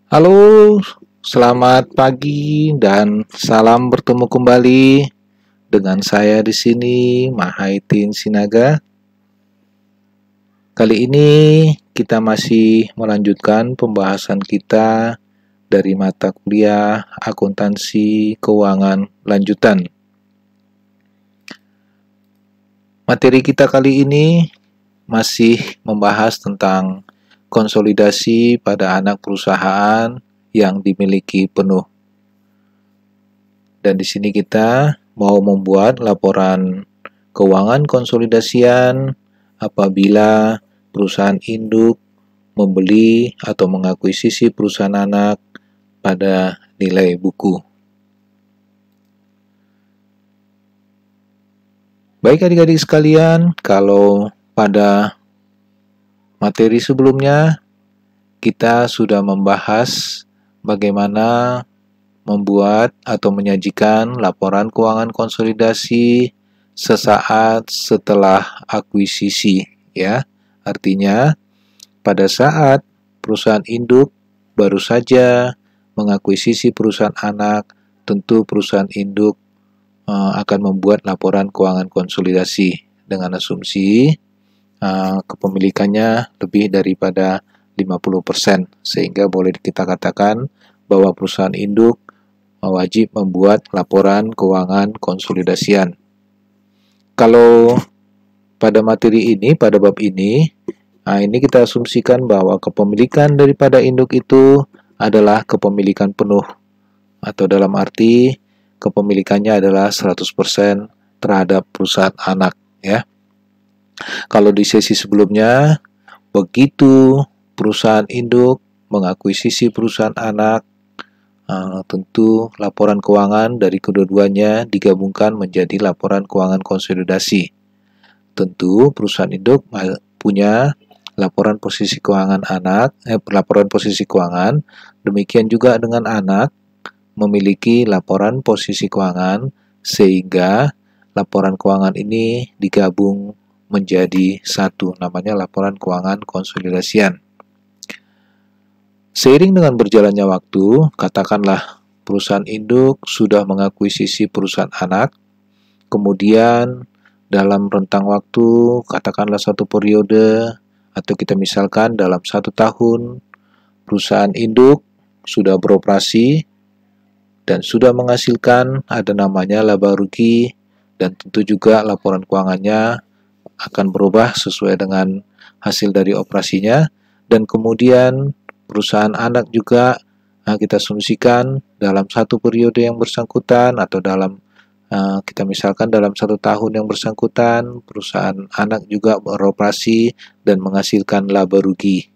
Halo, selamat pagi dan salam bertemu kembali dengan saya di sini, Mahaitin Sinaga. Kali ini kita masih melanjutkan pembahasan kita dari mata kuliah Akuntansi Keuangan Lanjutan. Materi kita kali ini masih membahas tentang konsolidasi pada anak perusahaan yang dimiliki penuh. Dan di sini kita mau membuat laporan keuangan konsolidasian apabila perusahaan induk membeli atau mengakuisisi perusahaan anak pada nilai buku. Baik adik-adik sekalian, kalau pada materi sebelumnya kita sudah membahas bagaimana membuat atau menyajikan laporan keuangan konsolidasi sesaat setelah akuisisi, ya. Artinya, pada saat perusahaan induk baru saja mengakuisisi perusahaan anak, tentu perusahaan induk akan membuat laporan keuangan konsolidasi dengan asumsi kepemilikannya lebih daripada 50%, sehingga boleh kita katakan bahwa perusahaan induk wajib membuat laporan keuangan konsolidasian. Kalau pada materi ini, pada bab ini kita asumsikan bahwa kepemilikan daripada induk itu adalah kepemilikan penuh, atau dalam arti kepemilikannya adalah 100% terhadap perusahaan anak, ya. Kalau di sesi sebelumnya, begitu perusahaan induk mengakuisisi perusahaan anak, tentu laporan keuangan dari kedua-duanya digabungkan menjadi laporan keuangan konsolidasi. Tentu perusahaan induk punya laporan posisi keuangan laporan posisi keuangan, demikian juga dengan anak memiliki laporan posisi keuangan, sehingga laporan keuangan ini digabung menjadi satu, namanya laporan keuangan konsolidasian. Seiring dengan berjalannya waktu, katakanlah perusahaan induk sudah mengakuisisi perusahaan anak, kemudian dalam rentang waktu, katakanlah satu periode, atau kita misalkan dalam 1 tahun, perusahaan induk sudah beroperasi dan sudah menghasilkan ada namanya laba rugi, dan tentu juga laporan keuangannya akan berubah sesuai dengan hasil dari operasinya. Dan kemudian perusahaan anak juga kita asumsikan dalam satu periode yang bersangkutan, atau dalam kita misalkan dalam 1 tahun yang bersangkutan, perusahaan anak juga beroperasi dan menghasilkan laba rugi,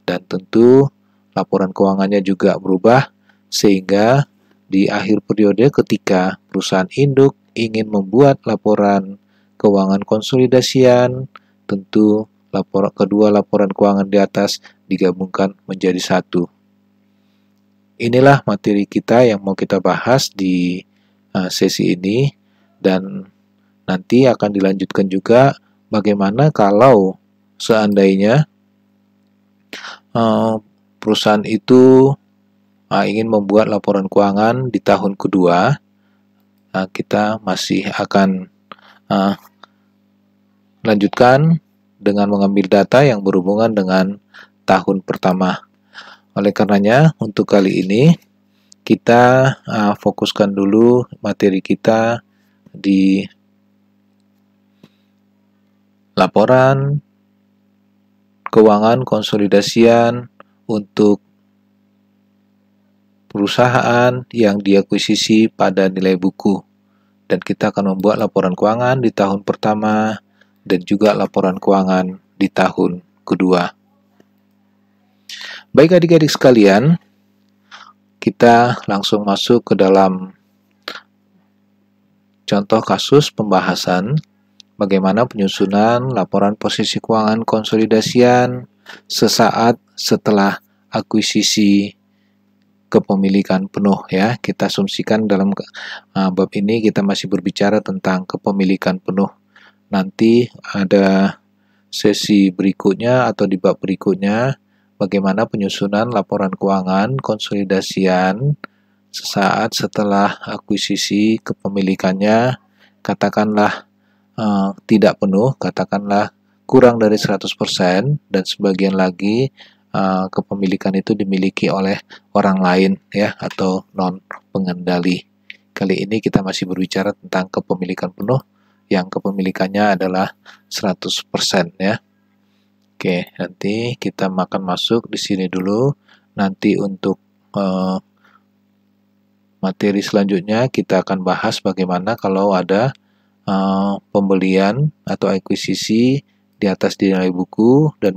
dan tentu laporan keuangannya juga berubah, sehingga di akhir periode ketika perusahaan induk ingin membuat laporan keuangan konsolidasian, tentu kedua laporan keuangan di atas digabungkan menjadi satu. Inilah materi kita yang mau kita bahas di sesi ini, dan nanti akan dilanjutkan juga bagaimana kalau seandainya perusahaan itu ingin membuat laporan keuangan di tahun kedua. Kita masih akan lanjutkan dengan mengambil data yang berhubungan dengan tahun pertama. Oleh karenanya, untuk kali ini kita fokuskan dulu materi kita di laporan keuangan konsolidasian untuk perusahaan yang diakuisisi pada nilai buku, dan kita akan membuat laporan keuangan di tahun pertama dan juga laporan keuangan di tahun kedua. Baik adik-adik sekalian, kita langsung masuk ke dalam contoh kasus pembahasan bagaimana penyusunan laporan posisi keuangan konsolidasian sesaat setelah akuisisi kepemilikan penuh, ya. Kita asumsikan dalam bab ini kita masih berbicara tentang kepemilikan penuh. Nanti ada sesi berikutnya atau di bab berikutnya bagaimana penyusunan laporan keuangan konsolidasian sesaat setelah akuisisi kepemilikannya, katakanlah tidak penuh, katakanlah kurang dari 100%, dan sebagian lagi kepemilikan itu dimiliki oleh orang lain ya, atau non pengendali. Kali ini kita masih berbicara tentang kepemilikan penuh yang kepemilikannya adalah 100% ya. Oke, nanti kita akan masuk di sini dulu. Nanti untuk materi selanjutnya kita akan bahas bagaimana kalau ada pembelian atau akuisisi di atas nilai buku, dan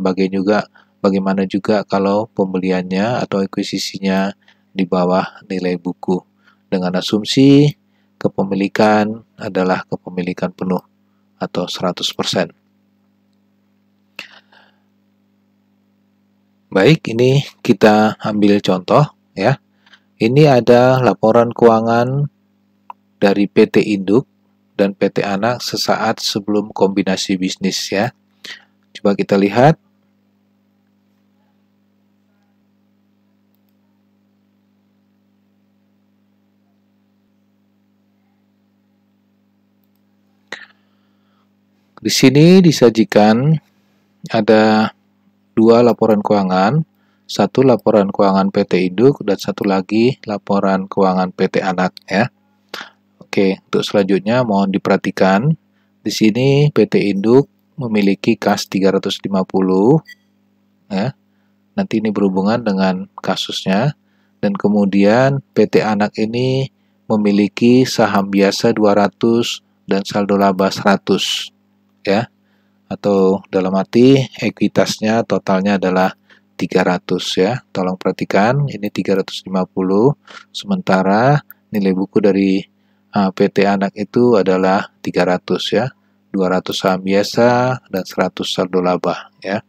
bagaimana juga kalau pembeliannya atau akuisisinya di bawah nilai buku, dengan asumsi kepemilikan adalah kepemilikan penuh atau 100%. Baik, ini kita ambil contoh ya. Ini ada laporan keuangan dari PT Induk dan PT Anak sesaat sebelum kombinasi bisnis ya. Coba kita lihat. Di sini disajikan ada dua laporan keuangan, satu laporan keuangan PT Induk dan satu lagi laporan keuangan PT Anak ya. Oke, untuk selanjutnya mohon diperhatikan. Di sini PT Induk memiliki kas 350 ya. Nanti ini berhubungan dengan kasusnya. Dan kemudian PT Anak ini memiliki saham biasa 200 dan saldo laba 100 ya. Atau dalam arti ekuitasnya totalnya adalah 300 ya. Tolong perhatikan, ini 350, sementara nilai buku dari PT Anak itu adalah 300 ya. 200 saham biasa dan 100 saldo laba ya.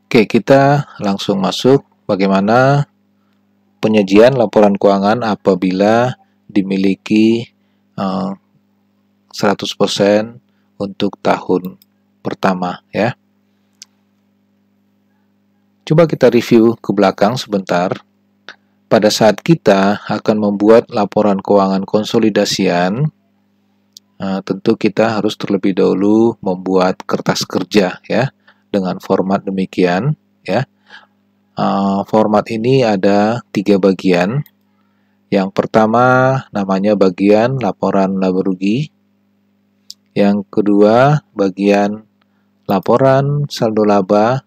Oke, kita langsung masuk bagaimana penyajian laporan keuangan apabila dimiliki 100% untuk tahun pertama ya. Coba kita review ke belakang sebentar. Pada saat kita akan membuat laporan keuangan konsolidasian, tentu kita harus terlebih dahulu membuat kertas kerja ya, dengan format demikian ya. Format ini ada 3 bagian. Yang pertama namanya bagian laporan laba rugi. Yang kedua bagian laporan saldo laba.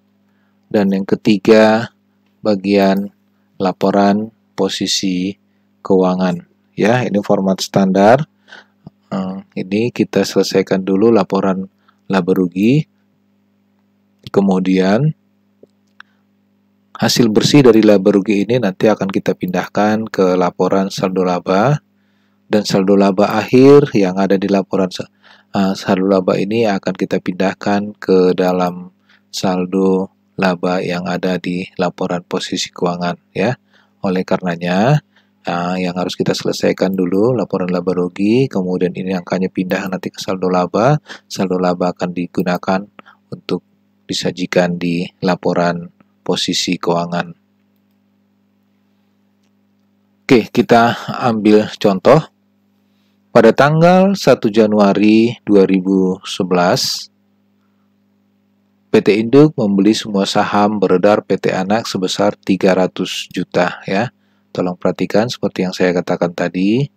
Dan yang ketiga bagian laporan posisi keuangan. Ya, ini format standar. Ini kita selesaikan dulu laporan laba rugi. Kemudian hasil bersih dari laba rugi ini nanti akan kita pindahkan ke laporan saldo laba, dan saldo laba akhir yang ada di laporan saldo laba ini akan kita pindahkan ke dalam saldo laba yang ada di laporan posisi keuangan ya. Oleh karenanya yang harus kita selesaikan dulu laporan laba rugi, kemudian ini angkanya pindah nanti ke saldo laba. Saldo laba akan digunakan untuk disajikan di laporan posisi keuangan. Oke, kita ambil contoh. Pada tanggal 1 Januari 2011, PT Induk membeli semua saham beredar PT Anak sebesar 300 juta ya. Tolong perhatikan seperti yang saya katakan tadi,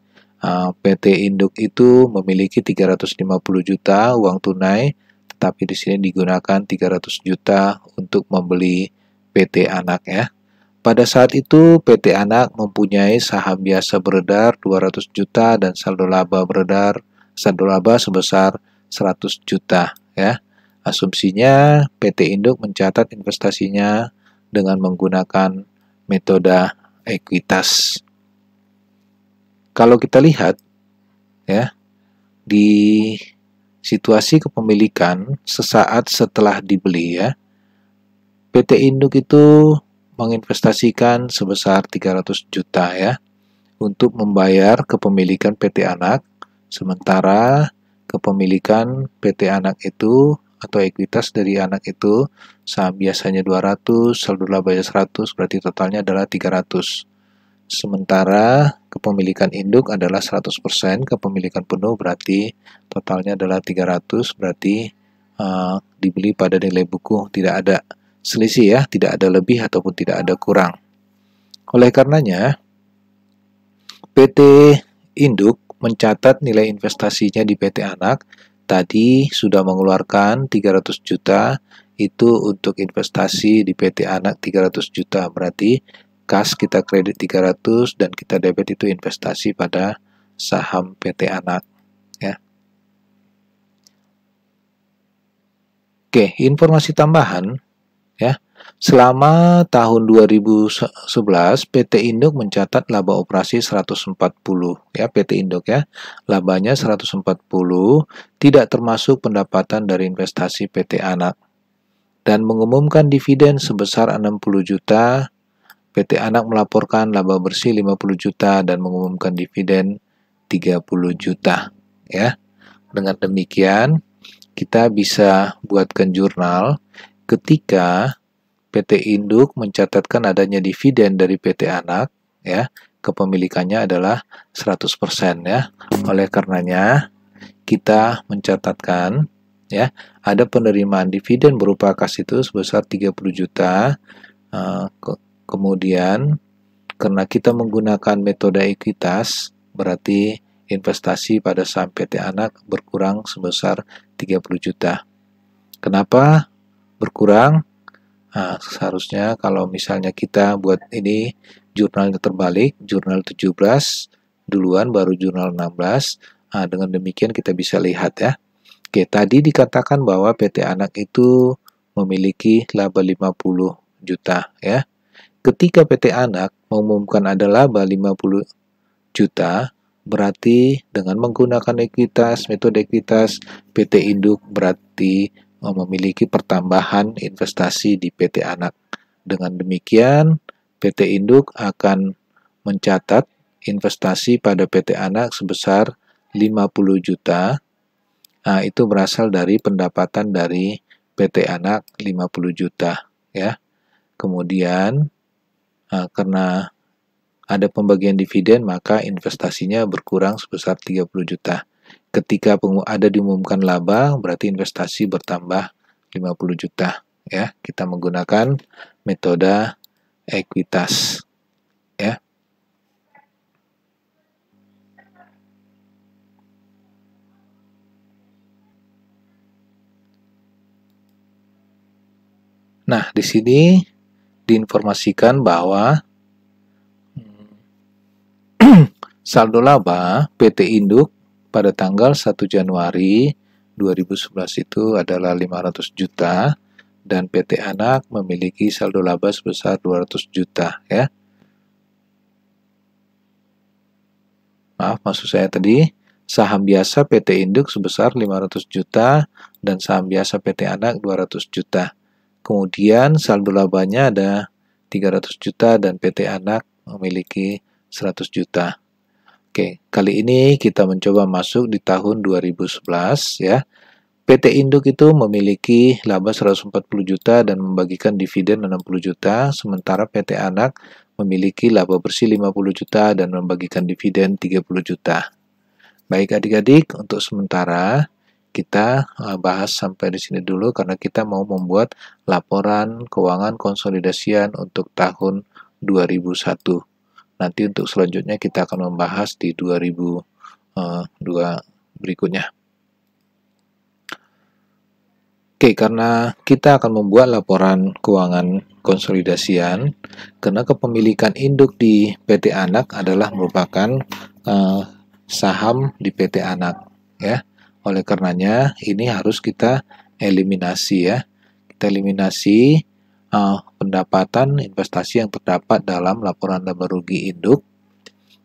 PT Induk itu memiliki 350 juta uang tunai, tetapi di sini digunakan 300 juta untuk membeli PT Anak ya. Pada saat itu PT Anak mempunyai saham biasa beredar 200 juta dan saldo laba sebesar 100 juta ya. Asumsinya PT Induk mencatat investasinya dengan menggunakan metode ekuitas. Kalau kita lihat ya, di situasi kepemilikan sesaat setelah dibeli ya, PT Induk itu menginvestasikan sebesar 300 juta ya untuk membayar kepemilikan PT Anak, sementara kepemilikan PT anak itu atau ekuitas dari anak itu, saham biasanya 200, saldo labanya 100, berarti totalnya adalah 300. Sementara kepemilikan induk adalah 100%, kepemilikan penuh berarti totalnya adalah 300, berarti dibeli pada nilai buku, tidak ada selisih ya, tidak ada lebih ataupun tidak ada kurang. Oleh karenanya, PT induk mencatat nilai investasinya di PT anak tadi sudah mengeluarkan 300 juta itu untuk investasi di PT anak 300 juta, berarti kas kita kredit 300 dan kita debit itu investasi pada saham PT anak ya. Oke, informasi tambahan ya. Selama tahun 2011, PT Induk mencatat laba operasi 140 ya, PT Induk ya. Labanya 140, tidak termasuk pendapatan dari investasi PT Anak. Dan mengumumkan dividen sebesar 60 juta. PT Anak melaporkan laba bersih 50 juta dan mengumumkan dividen 30 juta ya. Dengan demikian, kita bisa buatkan jurnal ketika PT Induk mencatatkan adanya dividen dari PT Anak ya, kepemilikannya adalah 100% ya. Oleh karenanya kita mencatatkan ya, ada penerimaan dividen berupa kas itu sebesar 30 juta. Kemudian karena kita menggunakan metode ekuitas, berarti investasi pada saham PT Anak berkurang sebesar 30 juta. Kenapa berkurang? Nah, seharusnya kalau misalnya kita buat ini jurnalnya terbalik, jurnal 17 duluan baru jurnal 16. Nah, dengan demikian kita bisa lihat ya. Oke, tadi dikatakan bahwa PT Anak itu memiliki laba 50 juta ya. Ketika PT Anak mengumumkan ada laba 50 juta, berarti dengan menggunakan ekuitas, metode ekuitas, PT Induk berarti memiliki pertambahan investasi di PT Anak. Dengan demikian, PT Induk akan mencatat investasi pada PT Anak sebesar 50 juta. Nah, itu berasal dari pendapatan dari PT Anak 50 juta ya. Kemudian karena ada pembagian dividen, maka investasinya berkurang sebesar 30 juta. Ketika ada diumumkan laba, berarti investasi bertambah 50 juta ya. Kita menggunakan metode ekuitas ya. Nah, di sini diinformasikan bahwa saldo laba PT Induk pada tanggal 1 Januari 2011 itu adalah 500 juta dan PT Anak memiliki saldo laba sebesar 200 juta ya. Maaf, maksud saya tadi saham biasa PT Induk sebesar 500 juta dan saham biasa PT Anak 200 juta. Kemudian saldo labanya ada 300 juta dan PT Anak memiliki 100 juta. Oke, kali ini kita mencoba masuk di tahun 2011 ya. PT Induk itu memiliki laba 140 juta dan membagikan dividen 60 juta, sementara PT Anak memiliki laba bersih 50 juta dan membagikan dividen 30 juta. Baik adik-adik, untuk sementara kita bahas sampai di sini dulu karena kita mau membuat laporan keuangan konsolidasian untuk tahun 2001. Nanti untuk selanjutnya kita akan membahas di 2002 berikutnya. Oke, karena kita akan membuat laporan keuangan konsolidasian, karena kepemilikan induk di PT Anak adalah merupakan saham di PT Anak, ya. Oleh karenanya ini harus kita eliminasi ya. Kita eliminasi pendapatan investasi yang terdapat dalam laporan laba rugi induk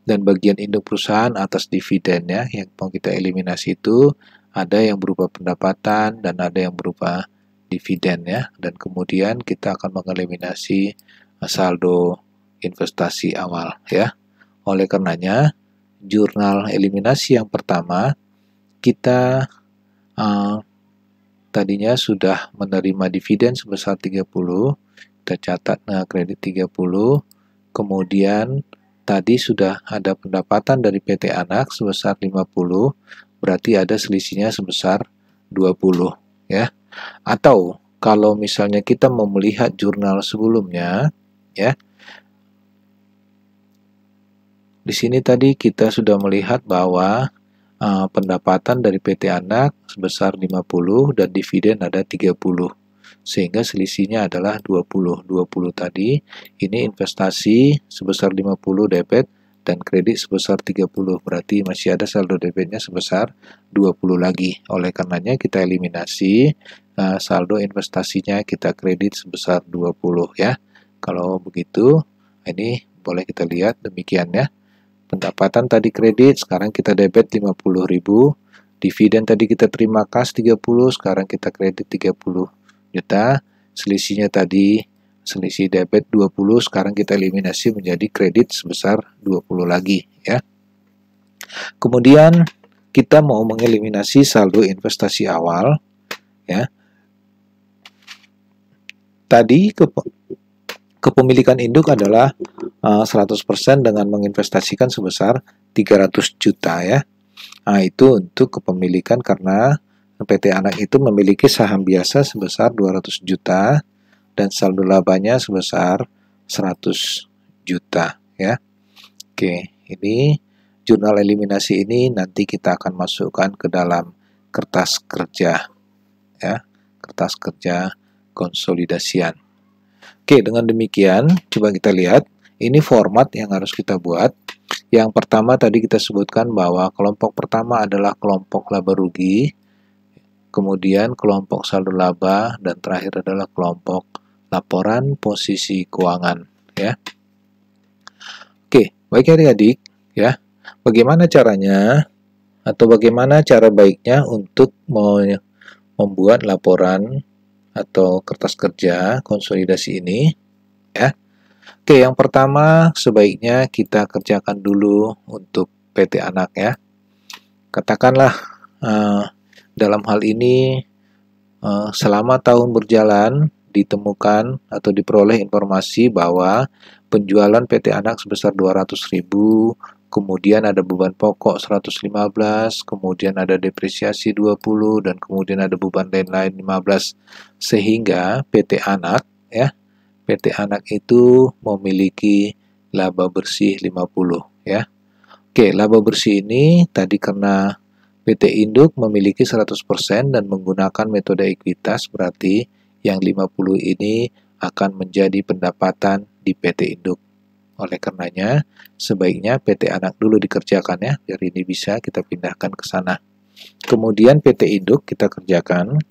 dan bagian induk perusahaan atas dividen ya. Yang mau kita eliminasi itu ada yang berupa pendapatan dan ada yang berupa dividen ya. Dan kemudian kita akan mengeliminasi saldo investasi awal ya. Oleh karenanya jurnal eliminasi yang pertama kita tadinya sudah menerima dividen sebesar 30, kita catat kredit 30, kemudian tadi sudah ada pendapatan dari PT Anak sebesar 50, berarti ada selisihnya sebesar 20 ya. Atau kalau misalnya kita mau melihat jurnal sebelumnya ya, di sini tadi kita sudah melihat bahwa pendapatan dari PT Anak sebesar 50 dan dividen ada 30. Sehingga selisihnya adalah 20. 20 tadi ini investasi sebesar 50 debit dan kredit sebesar 30. Berarti masih ada saldo debitnya sebesar 20 lagi. Oleh karenanya kita eliminasi saldo investasinya, kita kredit sebesar 20 ya. Kalau begitu ini boleh kita lihat demikian ya. Pendapatan tadi kredit, sekarang kita debit 50.000. Dividen tadi kita terima kas 30, sekarang kita kredit 30 juta. Selisihnya tadi selisih debit 20, sekarang kita eliminasi menjadi kredit sebesar 20 lagi ya. Kemudian kita mau mengeliminasi saldo investasi awal ya. Tadi kepemilikan induk adalah 100% dengan menginvestasikan sebesar 300 juta ya. Nah, itu untuk kepemilikan karena PT Anak itu memiliki saham biasa sebesar 200 juta dan saldo labanya sebesar 100 juta ya. Oke, ini jurnal eliminasi ini nanti kita akan masukkan ke dalam kertas kerja ya, kertas kerja konsolidasian. Oke, dengan demikian coba kita lihat ini format yang harus kita buat. Yang pertama tadi kita sebutkan bahwa kelompok pertama adalah kelompok laba rugi, kemudian kelompok saldo laba, dan terakhir adalah kelompok laporan posisi keuangan ya. Oke, baik adik-adik ya. Bagaimana caranya atau bagaimana cara baiknya untuk membuat laporan atau kertas kerja konsolidasi ini ya. Oke, yang pertama sebaiknya kita kerjakan dulu untuk PT Anak ya. Katakanlah dalam hal ini selama tahun berjalan ditemukan atau diperoleh informasi bahwa penjualan PT Anak sebesar 200.000, kemudian ada beban pokok 115, kemudian ada depresiasi 20, dan kemudian ada beban lain-lain 15, sehingga PT Anak ya, PT Anak itu memiliki laba bersih 50 ya. Oke, laba bersih ini tadi karena PT Induk memiliki 100% dan menggunakan metode ekuitas, berarti yang 50 ini akan menjadi pendapatan di PT Induk. Oleh karenanya, sebaiknya PT Anak dulu dikerjakan ya, biar ini bisa kita pindahkan ke sana. Kemudian PT Induk kita kerjakan.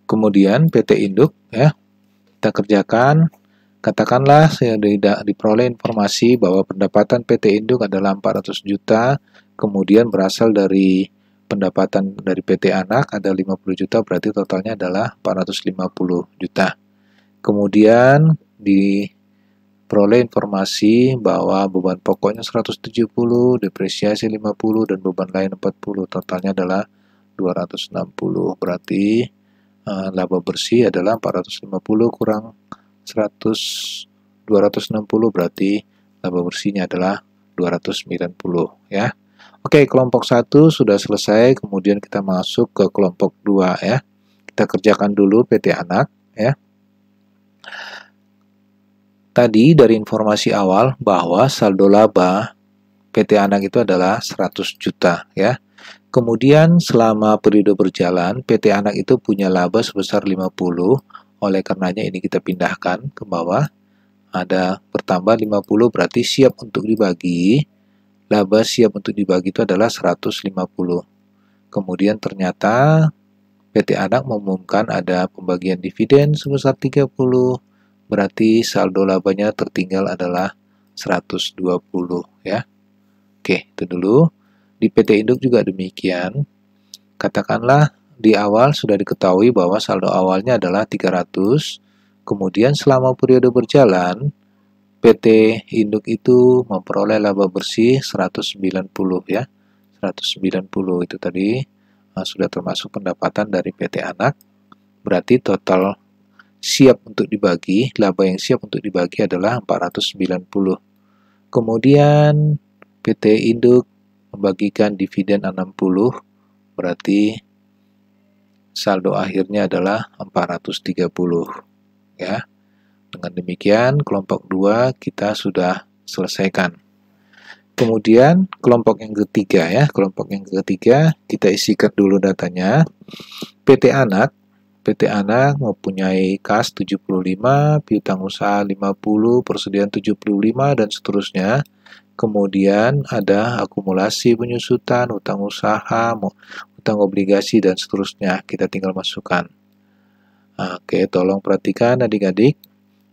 Kemudian PT Induk ya, kita kerjakan. Katakanlah saya diperoleh informasi bahwa pendapatan PT Induk adalah 400 juta, kemudian berasal dari pendapatan dari PT Anak ada 50 juta, berarti totalnya adalah 450 juta. Kemudian diperoleh informasi bahwa beban pokoknya 170, depresiasi 50, dan beban lain 40, totalnya adalah 260, berarti laba bersih adalah 450 kurang 260, berarti laba bersihnya adalah 290 ya. Oke, kelompok 1 sudah selesai, kemudian kita masuk ke kelompok 2 ya. Kita kerjakan dulu PT Anak ya. Tadi dari informasi awal bahwa saldo laba PT Anak itu adalah 100 juta ya. Kemudian selama periode berjalan, PT Anak itu punya laba sebesar 50, oleh karenanya ini kita pindahkan ke bawah, ada bertambah 50 berarti siap untuk dibagi, laba siap untuk dibagi itu adalah 150. Kemudian ternyata PT Anak mengumumkan ada pembagian dividen sebesar 30, berarti saldo labanya tertinggal adalah 120 ya. Oke, itu dulu. Di PT Induk juga demikian. Katakanlah di awal sudah diketahui bahwa saldo awalnya adalah 300, kemudian selama periode berjalan PT induk itu memperoleh laba bersih 190 ya. 190 itu tadi sudah termasuk pendapatan dari PT anak. Berarti total siap untuk dibagi, laba yang siap untuk dibagi adalah 490. Kemudian PT induk membagikan dividen 60, berarti saldo akhirnya adalah 430 ya. Dengan demikian kelompok 2 kita sudah selesaikan. Kemudian kelompok yang ketiga ya, kelompok yang ketiga kita isikan dulu datanya. PT anak mempunyai kas 75, piutang usaha 50, persediaan 75 dan seterusnya. Kemudian ada akumulasi penyusutan, utang usaha, utang obligasi dan seterusnya. Kita tinggal masukkan. Oke, tolong perhatikan adik-adik.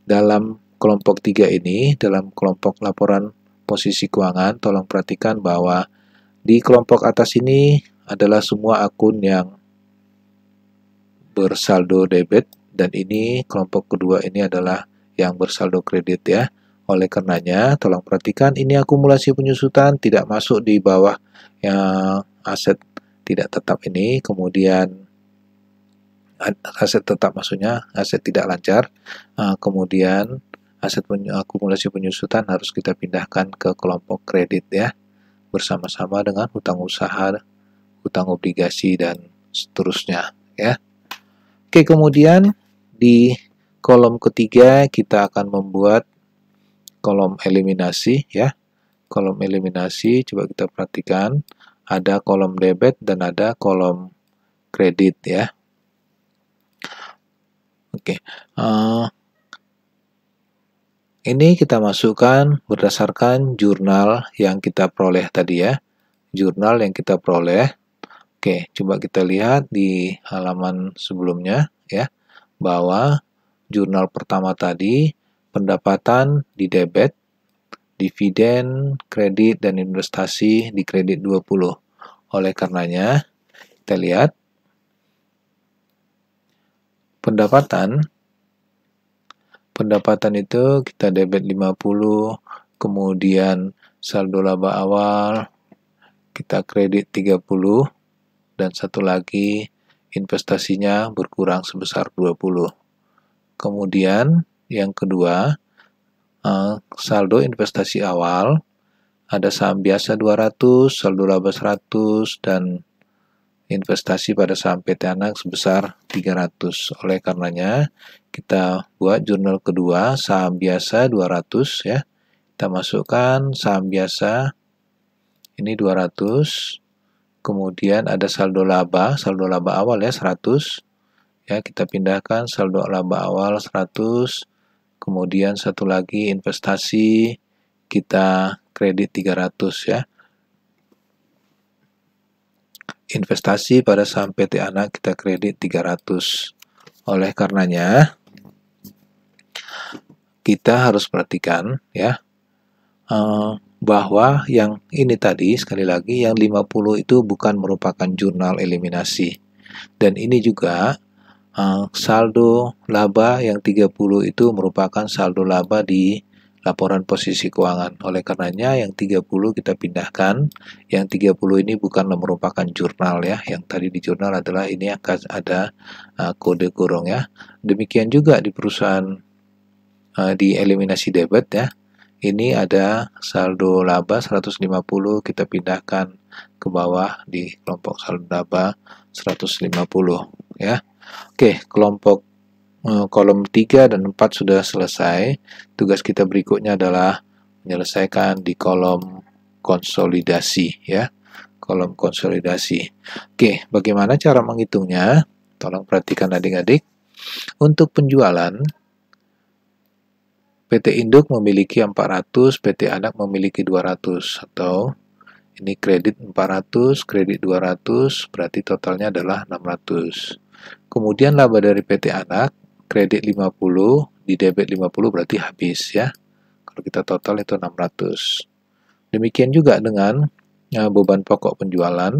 Dalam kelompok 3 ini, dalam kelompok laporan posisi keuangan, tolong perhatikan bahwa di kelompok atas ini adalah semua akun yang bersaldo debit, dan ini kelompok kedua ini adalah yang bersaldo kredit ya. Oleh karenanya, tolong perhatikan ini akumulasi penyusutan tidak masuk di bawah yang aset tidak tetap ini, kemudian aset tetap maksudnya aset tidak lancar, kemudian aset akumulasi penyusutan harus kita pindahkan ke kelompok kredit ya, bersama-sama dengan hutang usaha, hutang obligasi dan seterusnya ya. Oke, kemudian di kolom ketiga kita akan membuat kolom eliminasi ya. Kolom eliminasi coba kita perhatikan, ada kolom debit dan ada kolom kredit ya. Oke, ini kita masukkan berdasarkan jurnal yang kita peroleh tadi ya. Jurnal yang kita peroleh. Oke, coba kita lihat di halaman sebelumnya ya, bahwa jurnal pertama tadi pendapatan di debit, dividen, kredit, dan investasi di kredit 20. Oleh karenanya, kita lihat pendapatan itu kita debit 50, kemudian saldo laba awal kita kredit 30, dan satu lagi investasinya berkurang sebesar 20. Kemudian yang kedua, saldo investasi awal ada saham biasa 200, saldo laba 100, dan investasi pada saham PT anak sebesar 300. Oleh karenanya kita buat jurnal kedua, saham biasa 200 ya. Kita masukkan saham biasa ini 200. Kemudian ada saldo laba awal ya 100. Ya, kita pindahkan saldo laba awal 100. Kemudian satu lagi investasi kita kredit 300 ya. Investasi pada saham PT anak kita kredit 300. Oleh karenanya kita harus perhatikan ya, bahwa yang ini tadi sekali lagi yang 50 itu bukan merupakan jurnal eliminasi, dan ini juga saldo laba yang 30 itu merupakan saldo laba di laporan posisi keuangan. Oleh karenanya yang 30 kita pindahkan. Yang 30 ini bukan merupakan jurnal ya. Yang tadi di jurnal adalah ini akan ada kode kurung ya. Demikian juga di perusahaan di eliminasi debit ya. Ini ada saldo laba 150, kita pindahkan ke bawah di kelompok saldo laba 150 ya. Oke, kelompok kolom 3 dan 4 sudah selesai. Tugas kita berikutnya adalah menyelesaikan di kolom konsolidasi ya. Kolom konsolidasi. Oke, bagaimana cara menghitungnya? Tolong perhatikan adik-adik. Untuk penjualan, PT induk memiliki 400, PT anak memiliki 200, atau ini kredit 400, kredit 200, berarti totalnya adalah 600. Kemudian laba dari PT anak kredit 50, di debit 50 berarti habis ya. Kalau kita total itu 600. Demikian juga dengan beban pokok penjualan.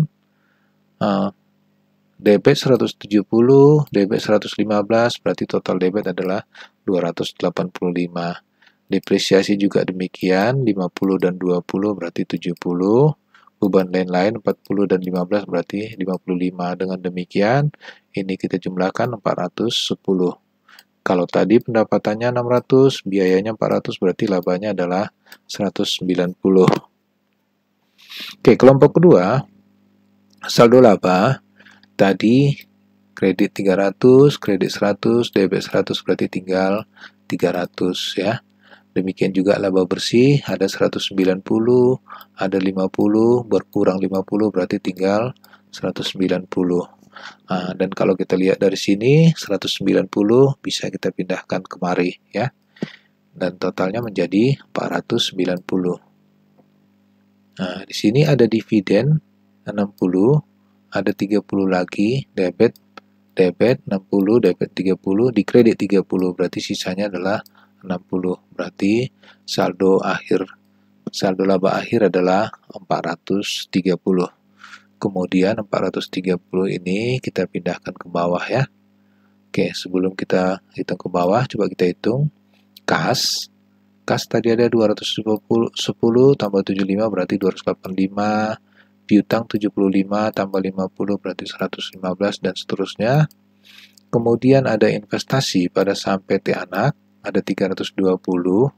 Debit 170, debit 115, berarti total debit adalah 285. Depresiasi juga demikian, 50 dan 20 berarti 70. Beban lain-lain 40 dan 15 berarti 55. Dengan demikian, ini kita jumlahkan 410. Kalau tadi pendapatannya 600, biayanya 400, berarti labanya adalah 190. Oke, kelompok kedua, saldo laba. Tadi kredit 300, kredit 100, debit 100, berarti tinggal 300 ya. Demikian juga laba bersih, ada 190, ada 50, berkurang 50 berarti tinggal 190. Nah, dan kalau kita lihat dari sini, 190 bisa kita pindahkan kemari ya. Dan totalnya menjadi 490. Nah, di sini ada dividen 60, ada 30 lagi, debit 60, debit 30, di kredit 30, berarti sisanya adalah 60. Berarti saldo laba akhir adalah 430. Kemudian 430 ini kita pindahkan ke bawah ya. Oke, sebelum kita hitung ke bawah, coba kita hitung kas. Kas tadi ada 210 tambah 75 berarti 285. Piutang 75 tambah 50 berarti 115 dan seterusnya. Kemudian ada investasi pada saham PT Anak, ada 320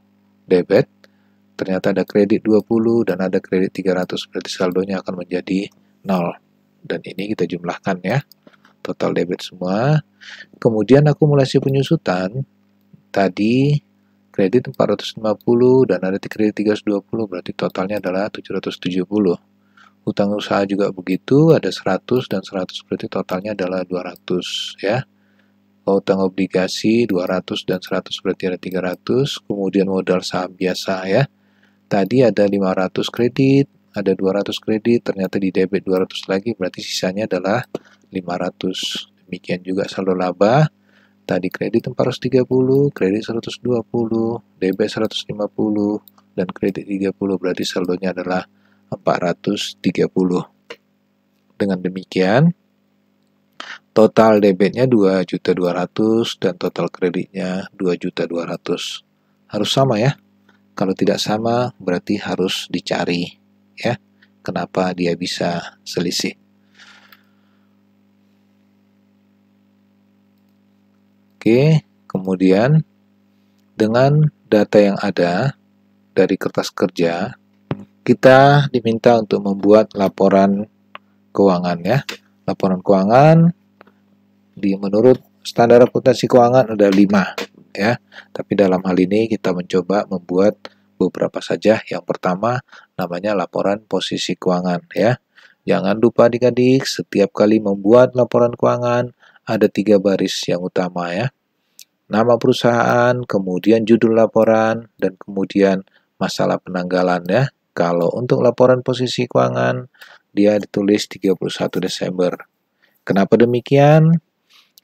debit, ternyata ada kredit 20 dan ada kredit 300, berarti saldonya akan menjadi 0. Dan ini kita jumlahkan ya, total debit semua. Kemudian akumulasi penyusutan, tadi kredit 450 dan ada kredit 320, berarti totalnya adalah 770. Hutang usaha juga begitu, ada 100 dan 100, berarti totalnya adalah 200 ya. Utang obligasi 200 dan 100 berarti ada 300. Kemudian modal saham biasa ya. Tadi ada 500 kredit, ada 200 kredit, ternyata di debit 200 lagi, berarti sisanya adalah 500. Demikian juga saldo laba. Tadi kredit 430, kredit 120, debit 150, dan kredit 30, berarti saldonya adalah 430. Dengan demikian, total debitnya 2.200.000 dan total kreditnya 2.200.000. Harus sama ya. Kalau tidak sama berarti harus dicari ya. Kenapa dia bisa selisih? Oke, kemudian dengan data yang ada dari kertas kerja, kita diminta untuk membuat laporan keuangan ya. Laporan keuangan menurut standar akuntansi keuangan ada 5 ya. Tapi dalam hal ini kita mencoba membuat beberapa saja. Yang pertama namanya laporan posisi keuangan ya. Jangan lupa adik-adik, setiap kali membuat laporan keuangan ada 3 baris yang utama ya. Nama perusahaan, kemudian judul laporan, dan kemudian masalah penanggalan ya. Kalau untuk laporan posisi keuangan dia ditulis 31 Desember. Kenapa demikian?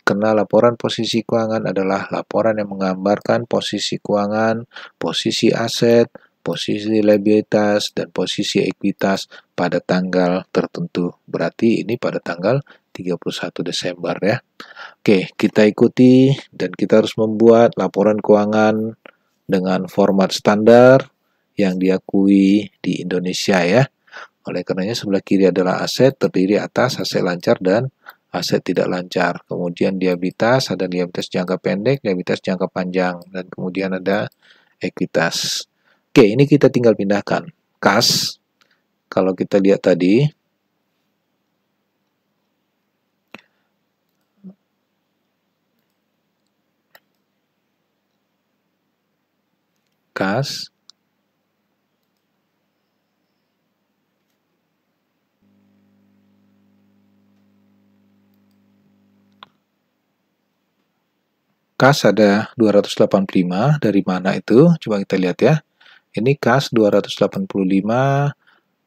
Karena laporan posisi keuangan adalah laporan yang menggambarkan posisi keuangan, posisi aset, posisi liabilitas, dan posisi ekuitas pada tanggal tertentu. Berarti ini pada tanggal 31 Desember ya. Oke, kita ikuti dan kita harus membuat laporan keuangan dengan format standar yang diakui di Indonesia ya. Oleh karenanya sebelah kiri adalah aset, terdiri atas aset lancar dan aset tidak lancar. Kemudian liabilitas, ada liabilitas jangka pendek, liabilitas jangka panjang, dan kemudian ada ekuitas. Oke, ini kita tinggal pindahkan. Kas, kalau kita lihat tadi, kas, kas ada 285, dari mana itu? Coba kita lihat ya. Ini kas 285,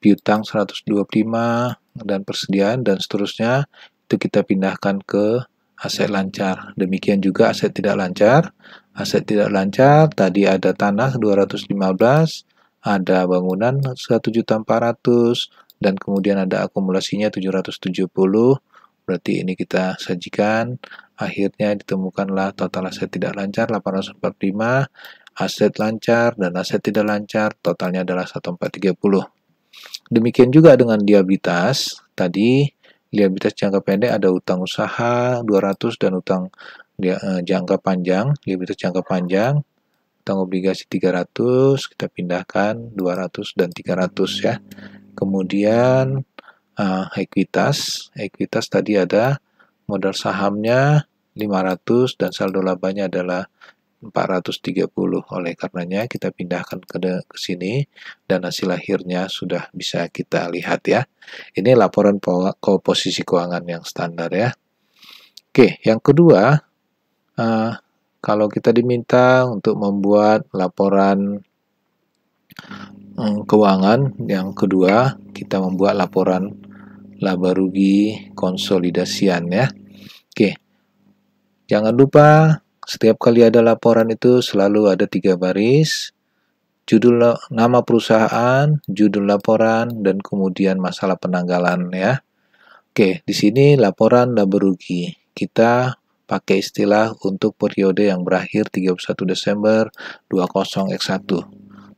piutang 125, dan persediaan, dan seterusnya. Itu kita pindahkan ke aset lancar. Demikian juga aset tidak lancar. Aset tidak lancar, tadi ada tanah 215, ada bangunan 1.400.000, dan kemudian ada akumulasinya 770. Berarti ini kita sajikan. Akhirnya ditemukanlah total aset tidak lancar 845, aset lancar dan aset tidak lancar, totalnya adalah 1430. Demikian juga dengan liabilitas. Tadi liabilitas jangka pendek ada utang usaha 200 dan utang jangka panjang, liabilitas jangka panjang, utang obligasi 300, kita pindahkan 200 dan 300 ya. Kemudian ekuitas tadi ada modal sahamnya 500 dan saldo labanya adalah 430. Oleh karenanya kita pindahkan ke sini dan hasil akhirnya sudah bisa kita lihat ya. Ini laporan posisi keuangan yang standar ya. Oke, yang kedua, kalau kita diminta untuk membuat laporan keuangan yang kedua, kita membuat laporan laba rugi konsolidasian ya. Oke, jangan lupa setiap kali ada laporan itu selalu ada 3 baris, judul nama perusahaan, judul laporan, dan kemudian masalah penanggalan ya. Oke, di sini laporan laba rugi. Kita pakai istilah untuk periode yang berakhir 31 Desember 20x1.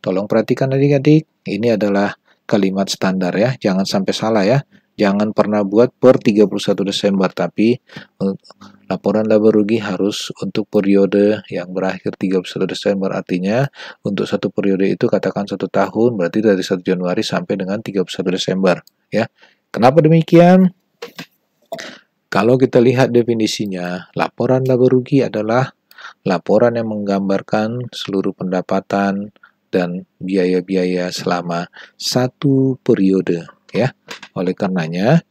Tolong perhatikan adik-adik, ini adalah kalimat standar ya, jangan sampai salah ya. Jangan pernah buat per 31 Desember, tapi laporan laba rugi harus untuk periode yang berakhir 31 Desember. Artinya untuk satu periode itu katakan 1 tahun, berarti dari 1 Januari sampai dengan 31 Desember ya. Kenapa demikian? Kalau kita lihat definisinya, laporan laba rugi adalah laporan yang menggambarkan seluruh pendapatan dan biaya-biaya selama satu periode ya. Oleh karenanya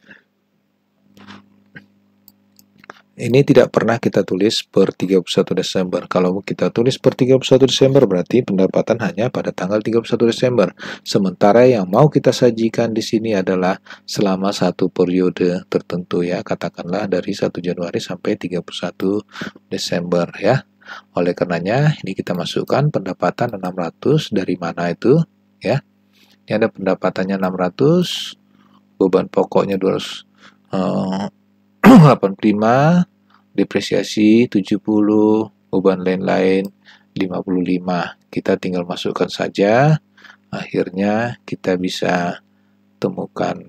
ini tidak pernah kita tulis per 31 Desember. Kalau kita tulis per 31 Desember berarti pendapatan hanya pada tanggal 31 Desember. Sementara yang mau kita sajikan di sini adalah selama satu periode tertentu ya. Katakanlah dari 1 Januari sampai 31 Desember ya. Oleh karenanya ini kita masukkan pendapatan 600 dari mana itu ya. Ini ada pendapatannya 600, beban pokoknya 285, depresiasi 70, beban lain-lain 55. Kita tinggal masukkan saja. Akhirnya kita bisa temukan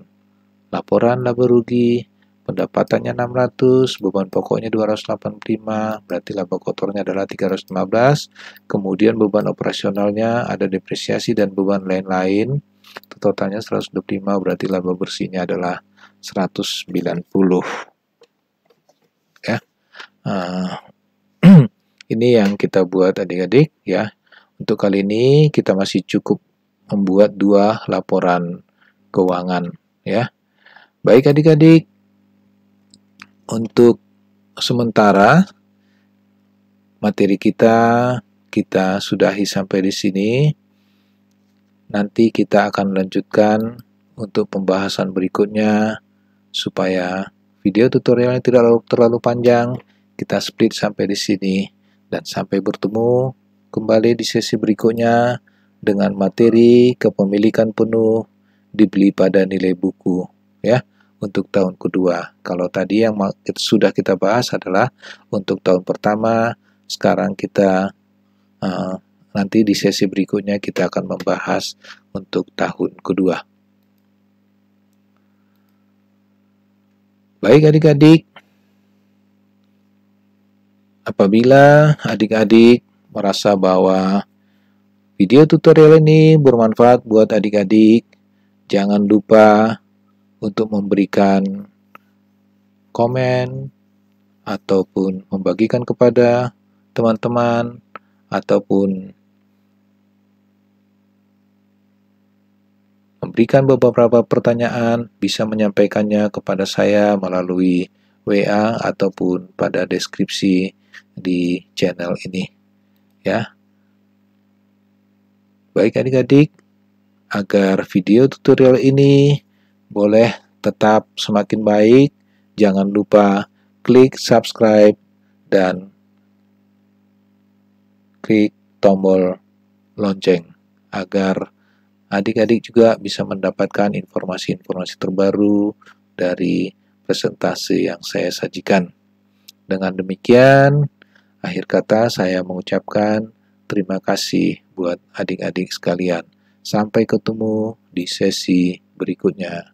laporan laba rugi, pendapatannya 600, beban pokoknya 285, berarti laba kotornya adalah 315. Kemudian beban operasionalnya ada depresiasi dan beban lain-lain. Totalnya 125, berarti laba bersihnya adalah 190. Ya. Ini yang kita buat adik-adik ya. Untuk kali ini kita masih cukup membuat 2 laporan keuangan ya. Baik adik-adik, untuk sementara materi kita sudahi sampai di sini. Nanti kita akan lanjutkan untuk pembahasan berikutnya supaya video tutorialnya tidak terlalu panjang. Kita split sampai di sini dan sampai bertemu kembali di sesi berikutnya dengan materi kepemilikan penuh dibeli pada nilai buku ya untuk tahun kedua. Kalau tadi yang sudah kita bahas adalah untuk tahun pertama, sekarang kita nanti di sesi berikutnya kita akan membahas untuk tahun kedua. Baik adik-adik, apabila adik-adik merasa bahwa video tutorial ini bermanfaat buat adik-adik, jangan lupa untuk memberikan komen ataupun membagikan kepada teman-teman ataupun memberikan beberapa pertanyaan, bisa menyampaikannya kepada saya melalui WA ataupun pada deskripsi di channel ini ya. Baik adik-adik, agar video tutorial ini boleh tetap semakin baik, jangan lupa klik subscribe dan klik tombol lonceng agar adik-adik juga bisa mendapatkan informasi-informasi terbaru dari presentasi yang saya sajikan. Dengan demikian, akhir kata saya mengucapkan terima kasih buat adik-adik sekalian. Sampai ketemu di sesi berikutnya.